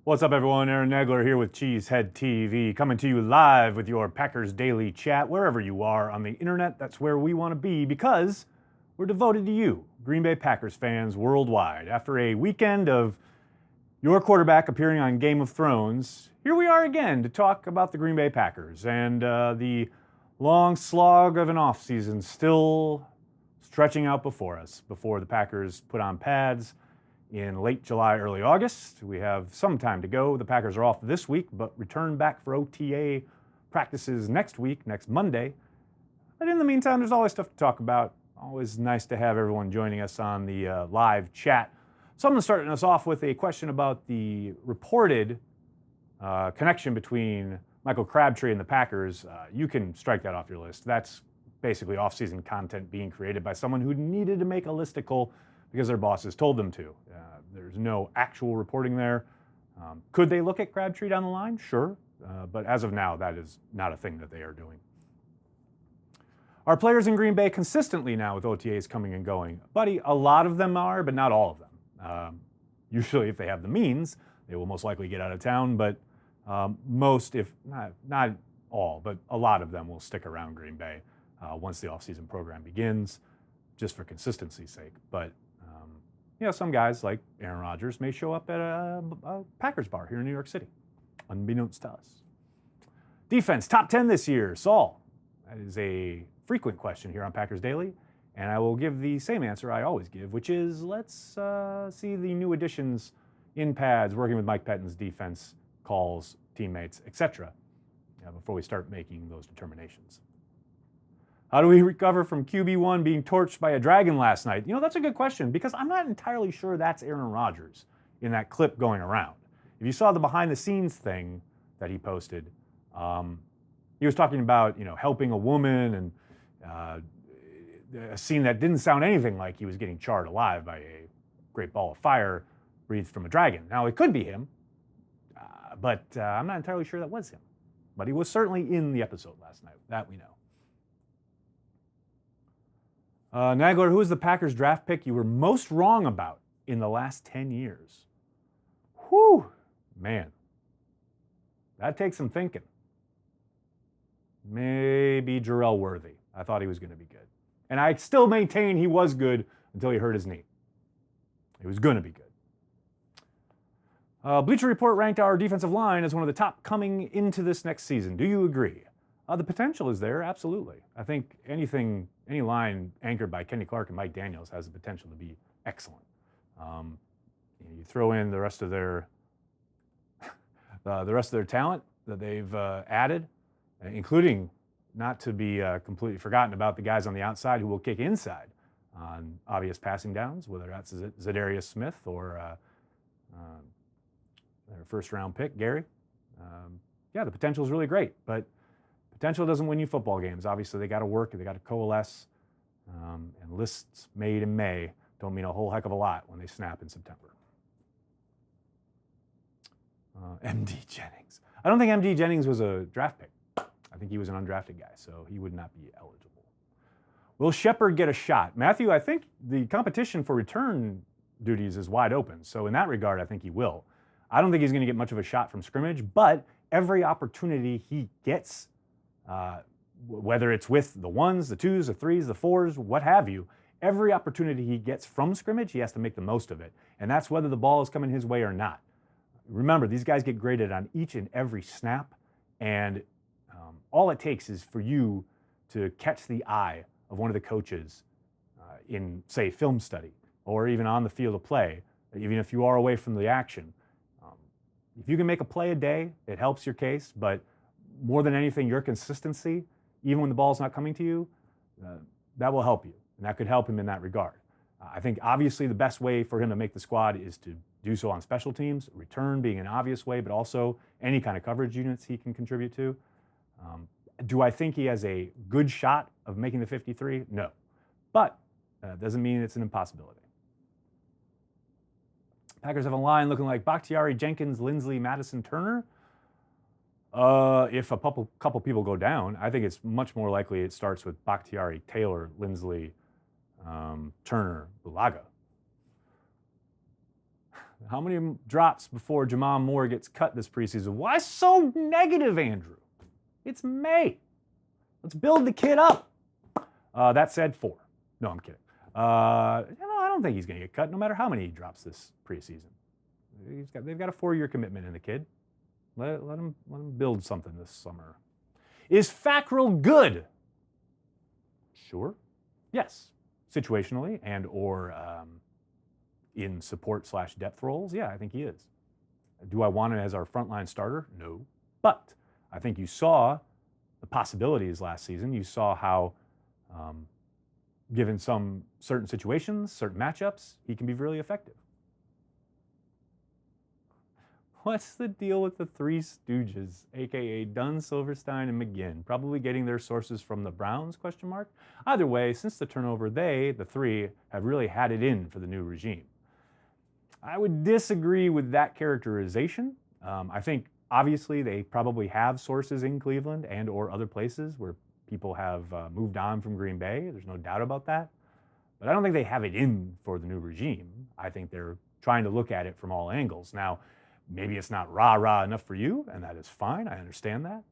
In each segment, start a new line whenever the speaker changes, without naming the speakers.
What's up, everyone? Aaron Nagler here with Cheesehead TV, coming to you live with your Packers Daily Chat. Wherever you are on the internet, that's where we want to be because we're devoted to you, Green Bay Packers fans worldwide. After a weekend of your quarterback appearing on Game of Thrones, here we are again to talk about the Green Bay Packers and the long slog of an offseason still stretching out before us, before the Packers put on pads in late July, early August. We have some time to go. The Packers are off this week, but return back for OTA practices next week, next Monday. But in the meantime, there's always stuff to talk about. Always nice to have everyone joining us on the live chat. So I'm going to start us off with a question about the reported connection between Michael Crabtree and the Packers. You can strike that off your list. That's basically off-season content being created by someone who needed to make a listicle because their bosses told them to. There's no actual reporting there. Could they look at Crabtree down the line? Sure. But as of now, that is not a thing that they are doing. Are players in Green Bay consistently now with OTAs coming and going? Buddy, a lot of them are, but not all of them. Usually, if they have the means, they will most likely get out of town, but most, if not all, but a lot of them will stick around Green Bay once the offseason program begins, just for consistency's sake. But some guys like Aaron Rodgers may show up at a Packers bar here in New York City, unbeknownst to us. Defense, top 10 this year. Saul, that is a frequent question here on Packers Daily, and I will give the same answer I always give, which is let's see the new additions in pads, working with Mike Pettine's defense, calls, teammates, etc., before we start making those determinations. How do we recover from QB1 being torched by a dragon last night? That's a good question because I'm not entirely sure that's Aaron Rodgers in that clip going around. If you saw the behind-the-scenes thing that he posted, he was talking about, helping a woman and a scene that didn't sound anything like he was getting charred alive by a great ball of fire breathed from a dragon. Now, it could be him, but I'm not entirely sure that was him. But he was certainly in the episode last night. That we know. Nagler, who is the Packers draft pick you were most wrong about in the last 10 years? Whew, man. That takes some thinking. Maybe Jarrell Worthy. I thought he was going to be good. And I still maintain he was good until he hurt his knee. He was going to be good. Bleacher Report ranked our defensive line as one of the top coming into this next season. Do you agree? The potential is there, absolutely. I think any line anchored by Kenny Clark and Mike Daniels has the potential to be excellent. You throw in the rest of their talent that they've added, including, not to be completely forgotten about, the guys on the outside who will kick inside on obvious passing downs, whether that's Zadarius Smith or their first-round pick, Gary. The potential is really great, but potential doesn't win you football games. Obviously, they got to work, they got to coalesce, and lists made in May don't mean a whole heck of a lot when they snap in September. MD Jennings. I don't think MD Jennings was a draft pick. I think he was an undrafted guy, so he would not be eligible. Will Shepard get a shot? Matthew, I think the competition for return duties is wide open, so in that regard, I think he will. I don't think he's going to get much of a shot from scrimmage, but every opportunity he gets, whether it's with the ones, the twos, the threes, the fours, what have you, every opportunity he gets from scrimmage, he has to make the most of it. And that's whether the ball is coming his way or not. Remember, these guys get graded on each and every snap, and all it takes is for you to catch the eye of one of the coaches in, say, film study, or even on the field of play, even if you are away from the action. If you can make a play a day, it helps your case, but more than anything, your consistency, even when the ball's not coming to you, that will help you. And that could help him in that regard. I think obviously the best way for him to make the squad is to do so on special teams, return being an obvious way, but also any kind of coverage units he can contribute to. Do I think he has a good shot of making the 53? No. But doesn't mean it's an impossibility. Packers have a line looking like Bakhtiari, Jenkins, Lindsley, Madison, Turner. If a couple people go down, I think it's much more likely it starts with Bakhtiari, Taylor, Lindsley, Turner, Bulaga. How many drops before Jamon Moore gets cut this preseason? Why so negative, Andrew? It's May. Let's build the kid up. That said, 4. No, I'm kidding. I don't think he's going to get cut no matter how many he drops this preseason. They've got a 4-year commitment in the kid. Let him build something this summer. Is Fackrell good? Sure. Yes. Situationally and or in support/depth roles, yeah, I think he is. Do I want him as our frontline starter? No. But I think you saw the possibilities last season. You saw how, given some certain situations, certain matchups, he can be really effective. What's the deal with the Three Stooges, a.k.a. Dunn, Silverstein, and McGinn? Probably getting their sources from the Browns, ? Either way, since the turnover, the three, have really had it in for the new regime. I would disagree with that characterization. I think, obviously, they probably have sources in Cleveland and or other places where people have moved on from Green Bay. There's no doubt about that. But I don't think they have it in for the new regime. I think they're trying to look at it from all angles. Now, maybe it's not rah-rah enough for you, and that is fine. I understand that.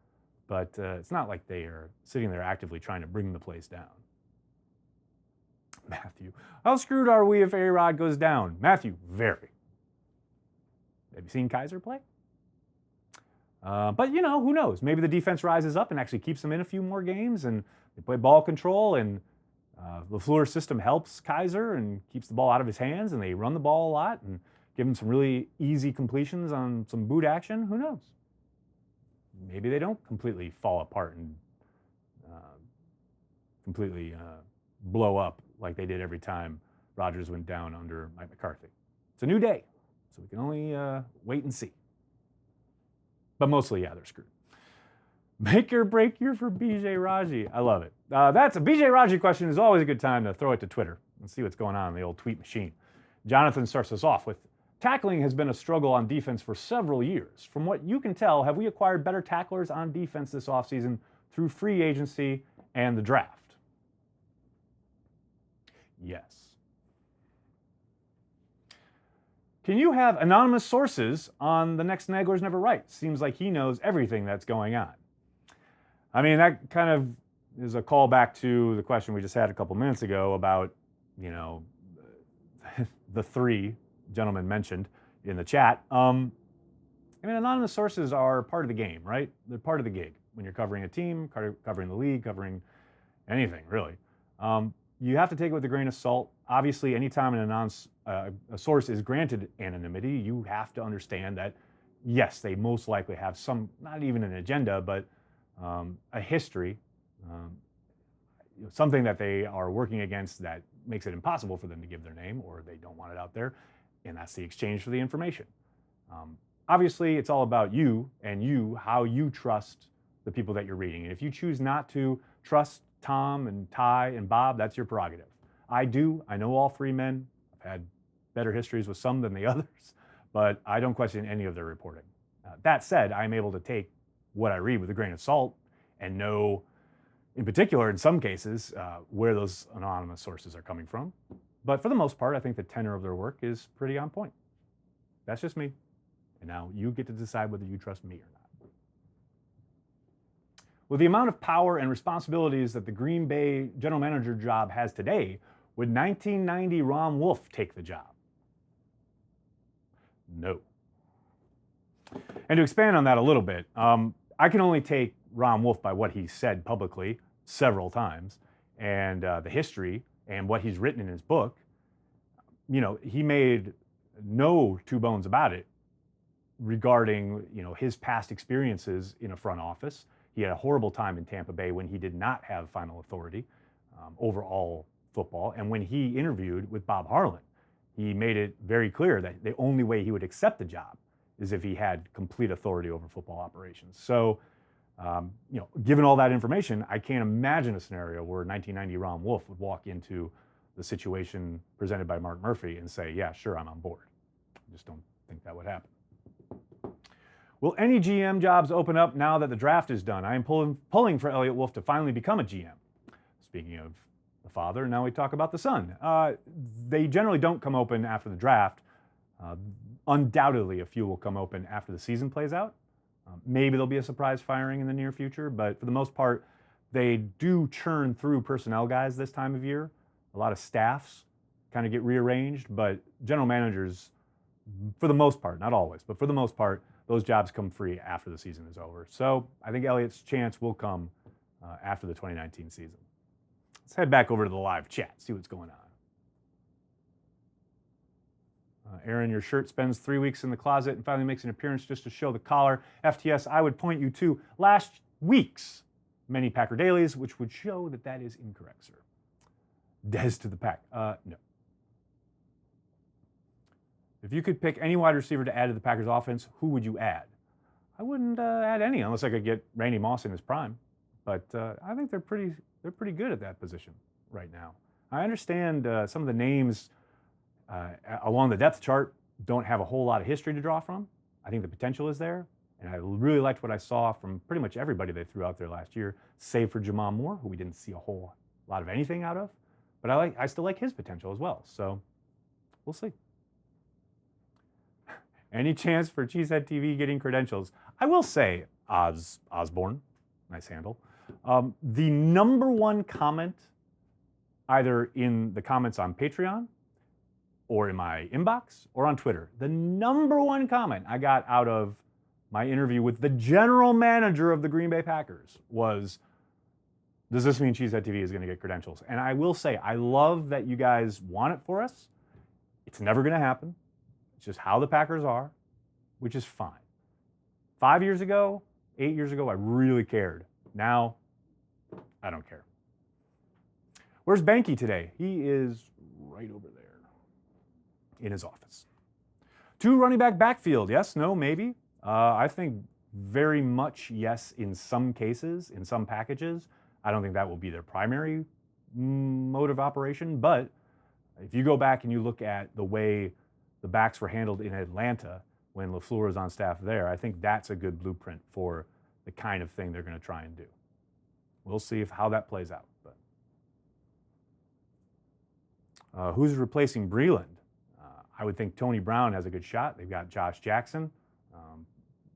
But it's not like they are sitting there actively trying to bring the place down. Matthew, how screwed are we if A-Rod goes down? Matthew, very. Have you seen Kaiser play? But, who knows? Maybe the defense rises up and actually keeps them in a few more games, and they play ball control, and LaFleur's system helps Kaiser and keeps the ball out of his hands, and they run the ball a lot and give him some really easy completions on some boot action. Who knows? Maybe they don't completely fall apart and completely blow up like they did every time Rodgers went down under Mike McCarthy. It's a new day, so we can only wait and see. But mostly, yeah, they're screwed. Make or break year for BJ Raji. I love it. That's a BJ Raji question. Is always a good time to throw it to Twitter and see what's going on in the old tweet machine. Jonathan starts us off with, tackling has been a struggle on defense for several years. From what you can tell, have we acquired better tacklers on defense this offseason through free agency and the draft? Yes. Can you have anonymous sources on the next Nagler's Never Right? Seems like he knows everything that's going on. I mean, that kind of is a callback to the question we just had a couple minutes ago about, the 3 gentlemen mentioned in the chat. Anonymous sources are part of the game, right? They're part of the gig. When you're covering a team, covering the league, covering anything, really. You have to take it with a grain of salt. Obviously, anytime a source is granted anonymity, you have to understand that, yes, they most likely have some, not even an agenda, but a history, something that they are working against that makes it impossible for them to give their name, or they don't want it out there, and that's the exchange for the information. Obviously, it's all about you and how you trust the people that you're reading. And if you choose not to trust Tom and Ty and Bob, that's your prerogative. I do. I know all 3 men. I've had better histories with some than the others, but I don't question any of their reporting. That said, I'm able to take what I read with a grain of salt and know, in particular, in some cases, where those anonymous sources are coming from. But for the most part, I think the tenor of their work is pretty on point. That's just me. And now you get to decide whether you trust me or not. With the amount of power and responsibilities that the Green Bay general manager job has today, would 1990 Ron Wolf take the job? No. And to expand on that a little bit, I can only take Ron Wolf by what he said publicly several times, and the history and what he's written in his book. He made no two bones about it regarding, his past experiences in a front office. He had a horrible time in Tampa Bay when he did not have final authority over all football. And when he interviewed with Bob Harlan, he made it very clear that the only way he would accept the job is if he had complete authority over football operations. So, given all that information, I can't imagine a scenario where 1990 Ron Wolf would walk into the situation presented by Mark Murphy and say, yeah, sure, I'm on board. I just don't think that would happen. Will any GM jobs open up now that the draft is done? I am pulling for Elliott Wolf to finally become a GM. Speaking of the father, now we talk about the son. They generally don't come open after the draft. Undoubtedly, a few will come open after the season plays out. Maybe there'll be a surprise firing in the near future, but for the most part, they do churn through personnel guys this time of year. A lot of staffs kind of get rearranged, but general managers, for the most part, not always, but for the most part, those jobs come free after the season is over. So I think Elliott's chance will come after the 2019 season. Let's head back over to the live chat, see what's going on. Aaron, your shirt spends 3 weeks in the closet and finally makes an appearance just to show the collar. FTS, I would point you to last week's many Packer dailies, which would show that that is incorrect, sir. Dez to the pack. No. If you could pick any wide receiver to add to the Packers offense, who would you add? I wouldn't add any unless I could get Randy Moss in his prime. But I think they're pretty good at that position right now. I understand some of the names along the depth chart don't have a whole lot of history to draw from. I think the potential is there, and I really liked what I saw from pretty much everybody they threw out there last year, save for Jamal Moore, who we didn't see a whole lot of anything out of. But I still like his potential as well, so we'll see. Any chance for Cheesehead TV getting credentials? I will say, Osborne, nice handle. The number one comment, either in the comments on Patreon, or in my inbox, or on Twitter, the number one comment I got out of my interview with the general manager of the Green Bay Packers was, does this mean Cheesehead TV is going to get credentials? And I will say, I love that you guys want it for us. It's never going to happen. It's just how the Packers are, which is fine. 5 years ago, 8 years ago, I really cared. Now, I don't care. Where's Banky today? He is right over there in his office. 2 running back backfield, yes, no, maybe. I think very much yes in some cases, in some packages. I don't think that will be their primary mode of operation, but if you go back and you look at the way the backs were handled in Atlanta when LaFleur was on staff there, I think that's a good blueprint for the kind of thing they're going to try and do. We'll see how that plays out. But who's replacing Breland? I would think Tony Brown has a good shot. They've got Josh Jackson.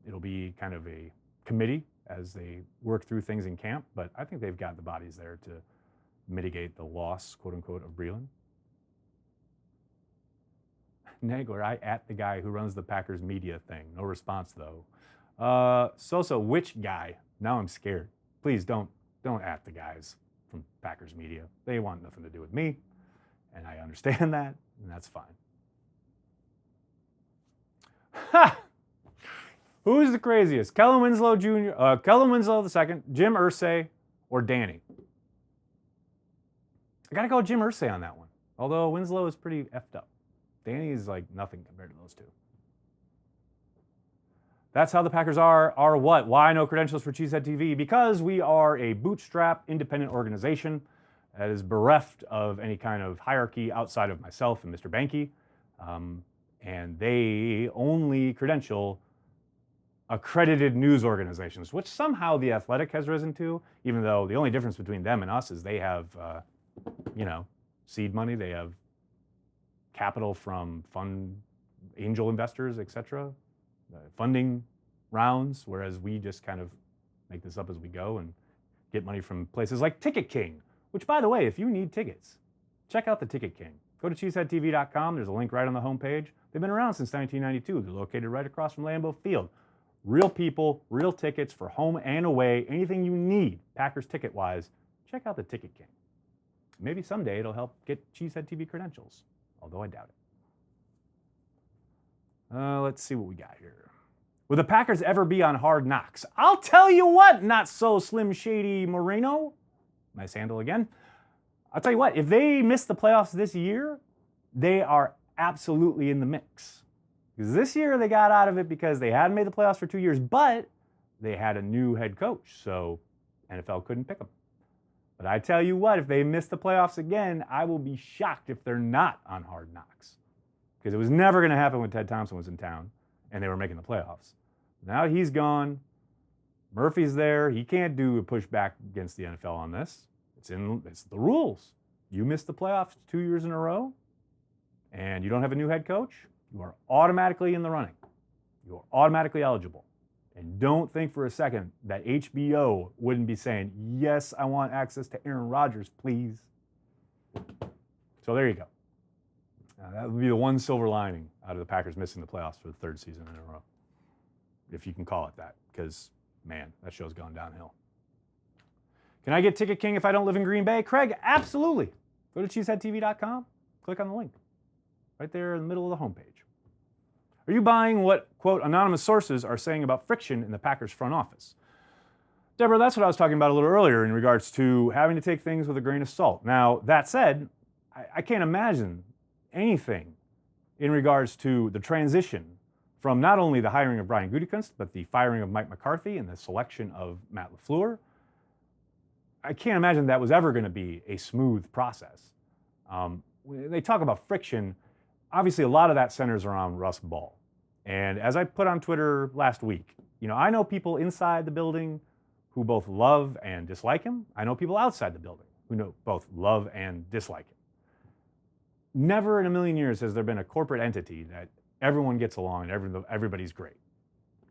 It'll be kind of a committee as they work through things in camp, but I think they've got the bodies there to mitigate the loss, quote unquote, of Breland. Nagler, I at the guy who runs the Packers media thing. No response though. Sosa, which guy? Now I'm scared. Please don't at the guys from Packers media. They want nothing to do with me, and I understand that, and that's fine. Ha! Who's the craziest? Kellen Winslow Jr., Kellen Winslow II, Jim Irsay, or Danny? I gotta go Jim Irsay on that one. Although Winslow is pretty effed up. Danny is like nothing compared to those two. That's how the Packers are what? Why no credentials for Cheesehead TV? Because we are a bootstrap, independent organization that is bereft of any kind of hierarchy outside of myself and Mr. Banky. And they only credential accredited news organizations, which somehow The Athletic has risen to, even though the only difference between them and us is they have, seed money. They have capital from angel investors, etc., funding rounds, whereas we just kind of make this up as we go and get money from places like Ticket King, which, by the way, if you need tickets, check out the Ticket King. Go to cheeseheadtv.com. There's a link right on the homepage. They've been around since 1992. They're located right across from Lambeau Field. Real people, real tickets for home and away. Anything you need, Packers ticket-wise, check out the Ticket King. Maybe someday it'll help get Cheesehead TV credentials, although I doubt it. Let's see what we got here. Will the Packers ever be on Hard Knocks? I'll tell you what, not so Slim Shady Moreno. Nice handle again. I'll tell you what, if they miss the playoffs this year, they are absolutely in the mix. Because this year they got out of it because they hadn't made the playoffs for 2 years, but they had a new head coach, so NFL couldn't pick them. But I tell you what, if they miss the playoffs again, I will be shocked if they're not on Hard Knocks. Because it was never going to happen when Ted Thompson was in town and they were making the playoffs. Now he's gone. Murphy's there. He can't do a pushback against the NFL on this. It's the rules. You miss the playoffs 2 years in a row and you don't have a new head coach, You are automatically in the running. You are automatically eligible. And don't think for a second that HBO wouldn't be saying, yes, I want access to Aaron Rodgers, please. So there you go. That would be the one silver lining out of the Packers missing the playoffs for the third season in a row, if you can call it that, because, man, that show's gone downhill. Can I get Ticket King if I don't live in Green Bay? Craig, absolutely. Go to cheeseheadtv.com, click on the link right there in the middle of the homepage. Are you buying what, quote, anonymous sources are saying about friction in the Packers front office? Deborah, that's what I was talking about a little earlier in regards to having to take things with a grain of salt. Now, that said, I can't imagine anything in regards to the transition from not only the hiring of Brian Gutekunst, but the firing of Mike McCarthy and the selection of Matt LaFleur. I can't imagine that was ever going to be a smooth process. They talk about friction. Obviously, a lot of that centers around Russ Ball. And as I put on Twitter last week, I know people inside the building who both love and dislike him. I know people outside the building who both love and dislike him. Never in a million years has there been a corporate entity that everyone gets along and everybody's great.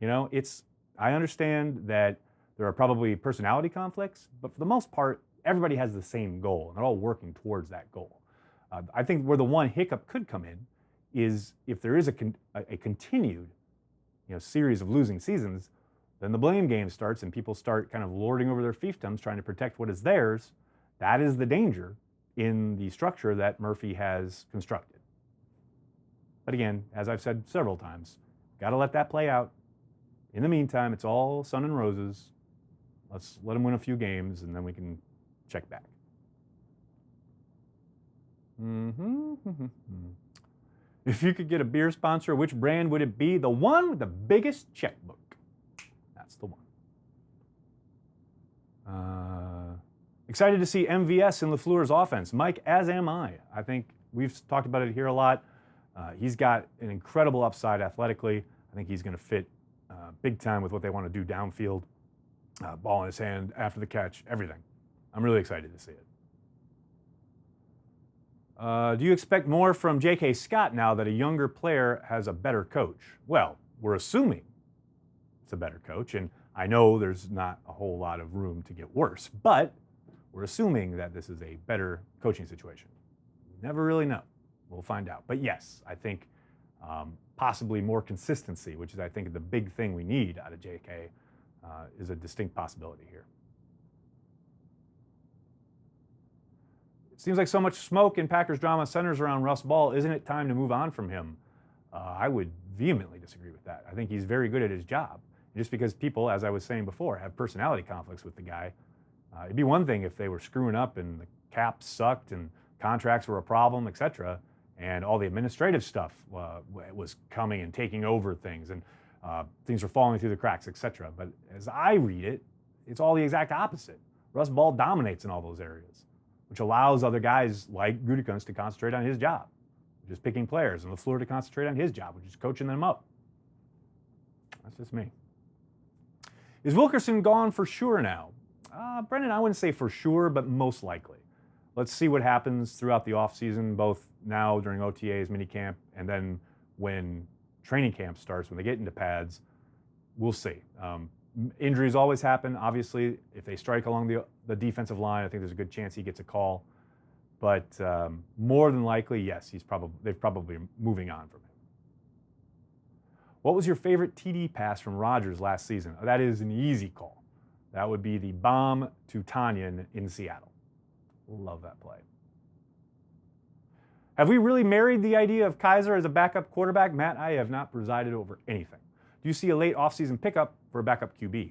I understand that there are probably personality conflicts, but for the most part, everybody has the same goal and they're all working towards that goal. I think where the one hiccup could come in is if there is a continued series of losing seasons, then the blame game starts and people start kind of lording over their fiefdoms trying to protect what is theirs. That is the danger in the structure that Murphy has constructed. But again, as I've said several times, got to let that play out. In the meantime, it's all sun and roses. Let's let them win a few games and then we can check back. If you could get a beer sponsor, which brand would it be? The one with the biggest checkbook. That's the one. Excited to see MVS in LaFleur's offense. Mike, as am I. I think we've talked about it here a lot. He's got an incredible upside athletically. I think he's going to fit big time with what they want to do downfield. Ball in his hand, after the catch, everything. I'm really excited to see it. Do you expect more from J.K. Scott now that a younger player has a better coach? Well, we're assuming it's a better coach, and I know there's not a whole lot of room to get worse, but we're assuming that this is a better coaching situation. Never really know. We'll find out. But yes, I think possibly more consistency, which is I think the big thing we need out of J.K., is a distinct possibility here. It seems like so much smoke in Packers drama centers around Russ Ball. Isn't it time to move on from him? I would vehemently disagree with that. I think he's very good at his job. Just because people, as I was saying before, have personality conflicts with the guy, it'd be one thing if they were screwing up and the cap sucked and contracts were a problem, etc., and all the administrative stuff was coming and taking over things, and things were falling through the cracks, etc. But as I read it, it's all the exact opposite. Russ Ball dominates in all those areas, which allows other guys like Gutekunst to concentrate on his job, which is picking players, and LaFleur to concentrate on his job, which is coaching them up. That's just me. Is Wilkerson gone for sure now? Brendan, I wouldn't say for sure, but most likely. Let's see what happens throughout the offseason, both now during OTAs, minicamp, and then when training camp starts, when they get into pads. We'll see. Injuries always happen. Obviously, if they strike along the defensive line, I think there's a good chance he gets a call. But more than likely, yes, they're probably moving on from him. What was your favorite TD pass from Rodgers last season? That is an easy call. That would be the bomb to Tanyan in Seattle. Love that play. Have we really married the idea of Kaiser as a backup quarterback? Matt, I have not presided over anything. Do you see a late offseason pickup for a backup QB?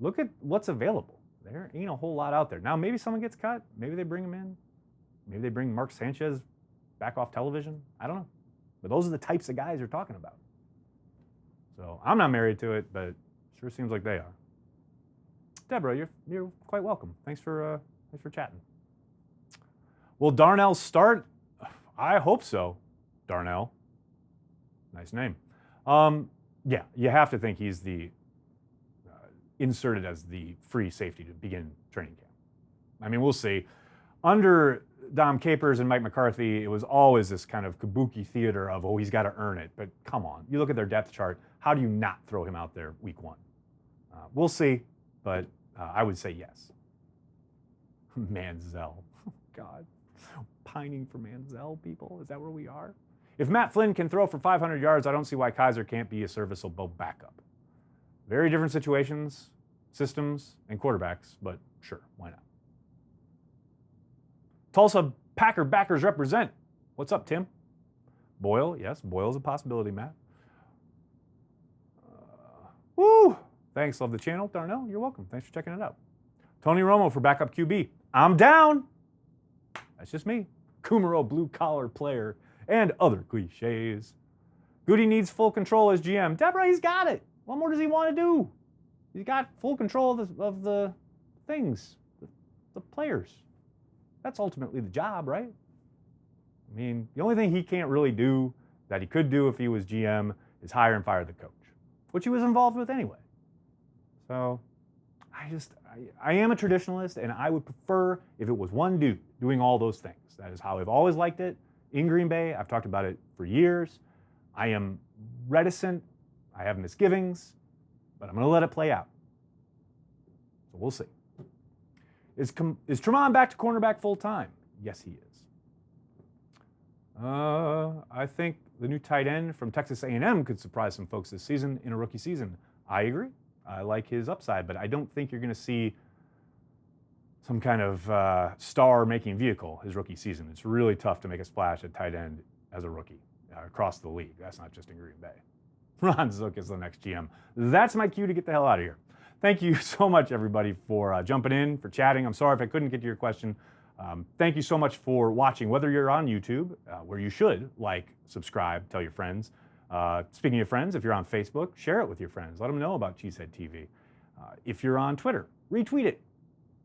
Look at what's available. There ain't a whole lot out there. Now, maybe someone gets cut. Maybe they bring him in. Maybe they bring Mark Sanchez back off television. I don't know. But those are the types of guys you're talking about. So I'm not married to it, but it sure seems like they are. Deborah, you're quite welcome. Thanks for chatting. Will Darnell start? I hope so. Darnell. Nice name. Yeah, you have to think he's the inserted as the free safety to begin training camp. I mean, we'll see. Under Dom Capers and Mike McCarthy, it was always this kind of kabuki theater of, oh, he's got to earn it. But come on, you look at their depth chart, how do you not throw him out there week 1? We'll see, but I would say yes. Manziel. Oh, God. Pining for Manziel, people? Is that where we are? If Matt Flynn can throw for 500 yards, I don't see why Kaiser can't be a serviceable backup. Very different situations, systems, and quarterbacks, but sure, why not? Tulsa Packer backers represent. What's up, Tim? Boyle, yes, Boyle's a possibility, Matt. Woo! Thanks, love the channel. Darnell, you're welcome. Thanks for checking it out. Tony Romo for backup QB. I'm down. That's just me. Kumaro, blue-collar player, and other cliches. Goody needs full control as GM. Deborah, he's got it. What more does he want to do? He's got full control of the things, the players. That's ultimately the job, right? I mean, the only thing he can't really do that he could do if he was GM is hire and fire the coach, which he was involved with anyway. So I am a traditionalist, and I would prefer if it was one dude doing all those things. That is how I've always liked it in Green Bay. I've talked about it for years. I am reticent. I have misgivings, but I'm going to let it play out. So we'll see. Is Tremont back to cornerback full time? Yes, he is. I think the new tight end from Texas A&M could surprise some folks this season in a rookie season. I agree. I like his upside, but I don't think you're going to see some kind of star-making vehicle his rookie season. It's really tough to make a splash at tight end as a rookie across the league. That's not just in Green Bay. Ron Zook is the next GM. That's my cue to get the hell out of here. Thank you so much, everybody, for jumping in, for chatting. I'm sorry if I couldn't get to your question. Thank you so much for watching, whether you're on YouTube, where you should like, subscribe, tell your friends. Speaking of friends, if you're on Facebook, share it with your friends. Let them know about Cheesehead TV. If you're on Twitter, retweet it.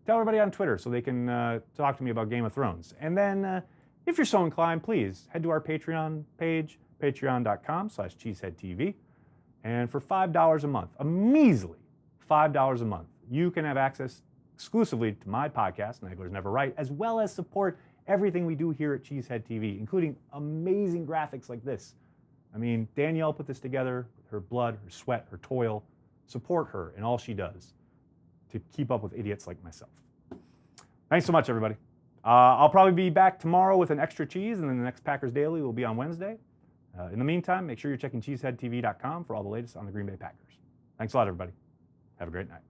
Tell everybody on Twitter so they can talk to me about Game of Thrones. And then, if you're so inclined, please head to our Patreon page, patreon.com/CheeseheadTV. And for $5 a month, a measly $5 a month, you can have access exclusively to my podcast, Nagler's Never Right, as well as support everything we do here at Cheesehead TV, including amazing graphics like this. I mean, Danielle put this together with her blood, her sweat, her toil. Support her in all she does to keep up with idiots like myself. Thanks so much, everybody. I'll probably be back tomorrow with an extra cheese, and then the next Packers Daily will be on Wednesday. In the meantime, make sure you're checking cheeseheadtv.com for all the latest on the Green Bay Packers. Thanks a lot, everybody. Have a great night.